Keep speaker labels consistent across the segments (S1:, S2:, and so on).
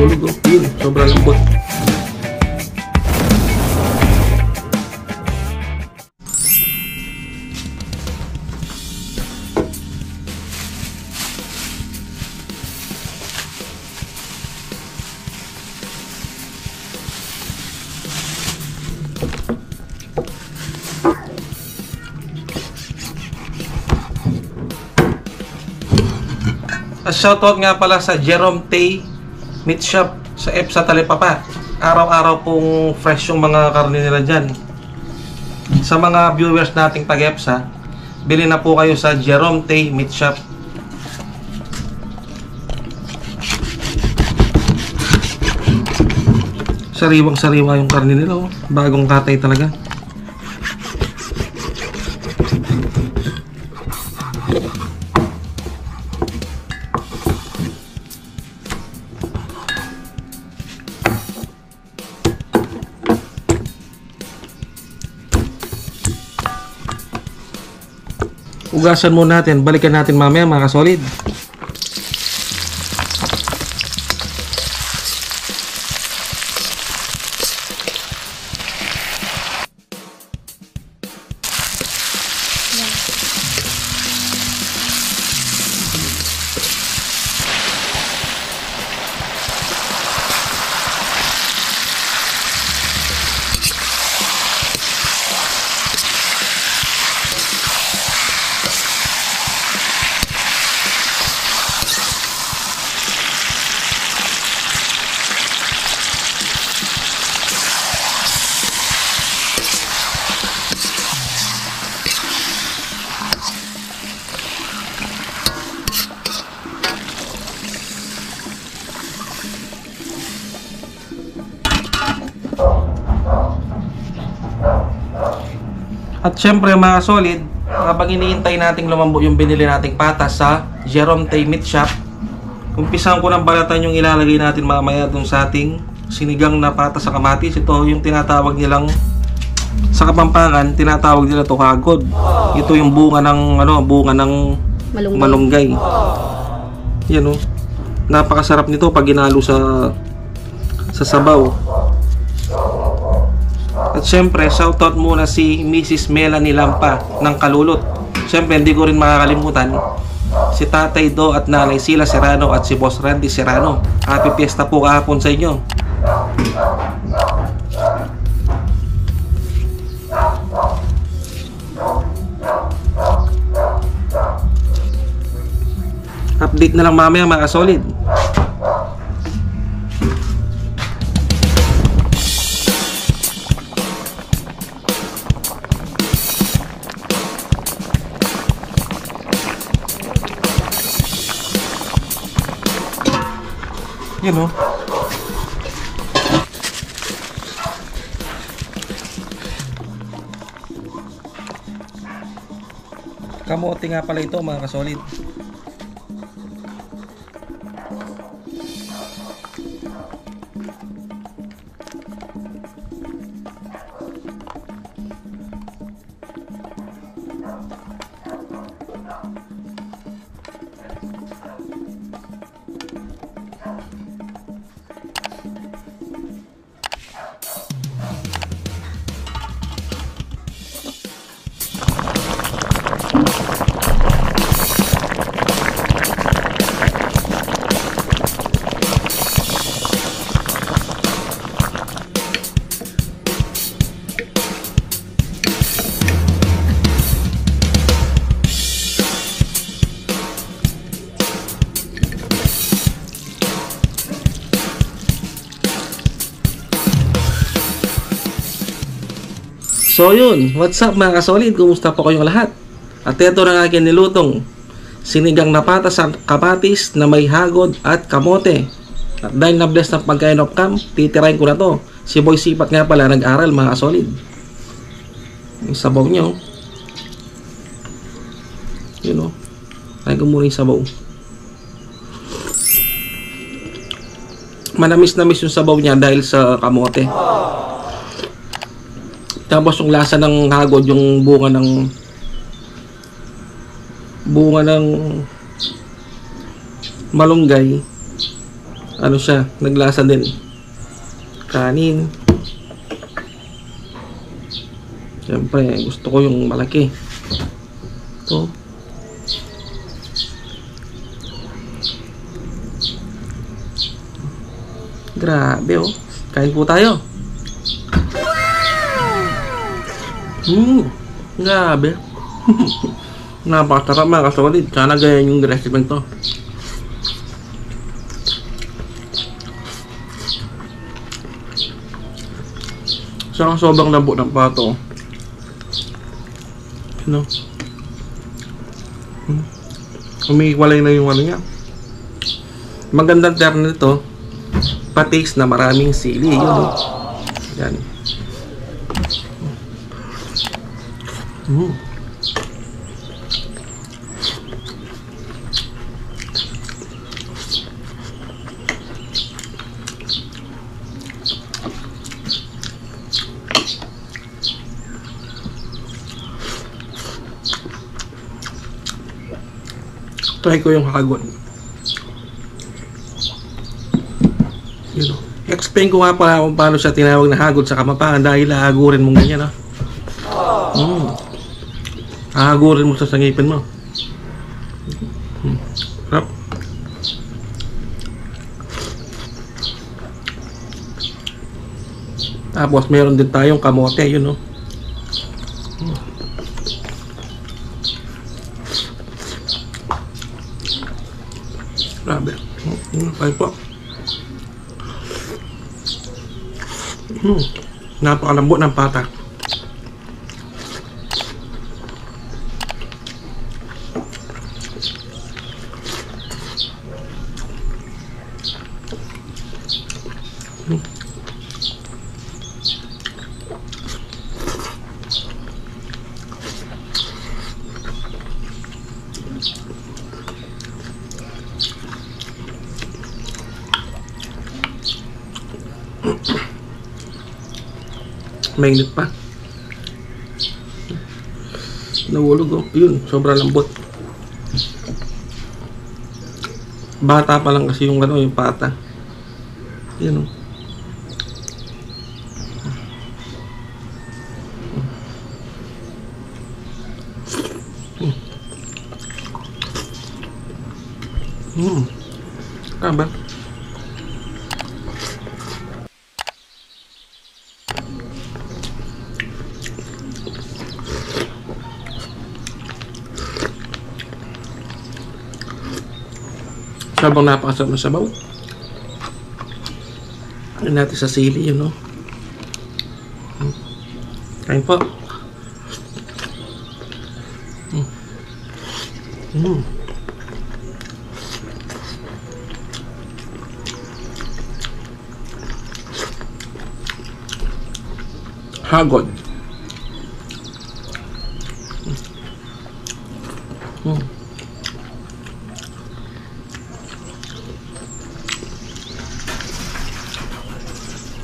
S1: nahulog. Oh. Yun, sobrang lambot. Shoutout nga pala sa Jerome Tay Meat Shop sa EPSA Talipapa. Araw-araw pong fresh yung mga karne nila dyan. Sa mga viewers nating tag-EPSA, bili na po kayo sa Jerome Tay Meat Shop. Sariwang-sariwa yung karne nila, oh. Bagong katay talaga. Ugasan muna natin, balikan natin mamaya mga kasolid. At syempre mga solid, habang iniintay nating lumambot yung binili nating patas sa Jerome Tay Meat Shop, umpisahan ko ng balatan yung ilalagay natin mamaya dun sa ating sinigang na patas sa kamatis. Ito yung tinatawag nilang, sa Kapampangan, tinatawag nila to hagod. Ito yung bunga ng bunga ng malunggay. Yan oh. Napakasarap nito pag ginalo sa sabaw. At syempre, shoutout muna si Mrs. Melanie Lampa ng Kalulot. Syempre, hindi ko rin makakalimutan si Tatay Do at Nanay Sila Serrano at si Boss Randy Serrano. Happy Fiesta po kahapon sa inyo. Update na lang mamaya mga solid. Yun o. Kamote nga pala ito mga kasolid. So yun, what's up mga kasolid? Kumusta po kayong lahat? At ito na aking nilutong sinigang na patas sa kamatis na may hagod at kamote. At dahil na-bless ng pagkain of camp, titirahin ko na to. Si Boy Sipat nga pala nag-aral mga kasolid. Yung sabaw nyo. Yun o. Try ko muna yung sabaw. Manamis-namis yung sabaw niya dahil sa kamote. Tapos yung lasa ng hagod, yung bunga ng malunggay, ano siya, naglasa din. Kanin. Siyempre, gusto ko yung malaki. Ito. Grabe oh. Kain po tayo. Grabe. Napakasarap mga kasolid. Sana ganyan yung recipe to. Saka sobrang lambot ng pato. No? Umiiwalay na yung ano niya. Magandang term nito, patis na maraming sili. Yun, no? Yan. Try ko yung hagon. Yun o. Explain ko nga pala kung paano siya tinawag na hagod sa Kamapangan dahil hahagurin mong ganyan ha. Hahagurin mo sa sangipin mo. Sarap. Tapos meron din tayong kamote, yun o. Grabe. Ay po. Napakalambot ng pata. Mainit pa. Nawulog oh. Yun, sobrang lambot. Bata pa lang kasi yung ano, yung pata. Yun oh. Tama. Sabang napakasarap na sabaw. Ano natin sa sili, yun, no? Kain po. Hagod.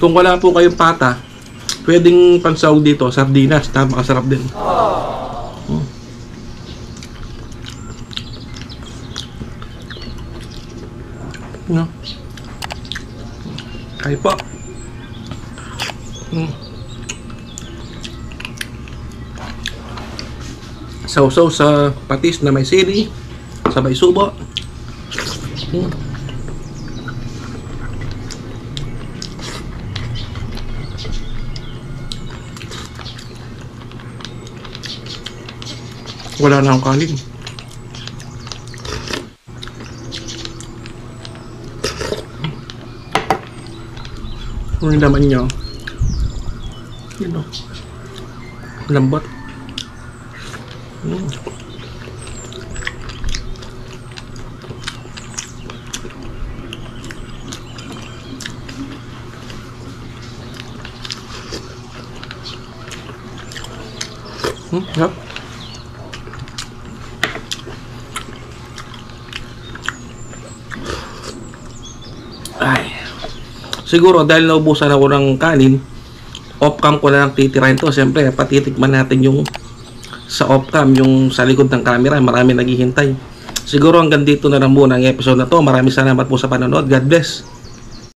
S1: Kung wala po kayong pata, pwedeng pansahog dito, sardinas, napakasarap din. No. Kaya po. Sausaw sa patis na may sili, sabay subo. Wala na akong kanin. Ano yung laman niya? Yun o. Lambot. Yep. Ay. Siguro dahil naubusan ako ng kanin, off-cam ko na lang titirahin to. Siyempre, patitikman natin yung sa off-cam, yung sa likod ng camera. Marami naghihintay. Siguro hanggang dito na lang muna ang episode na to. Maraming salamat po sa panonood. God bless.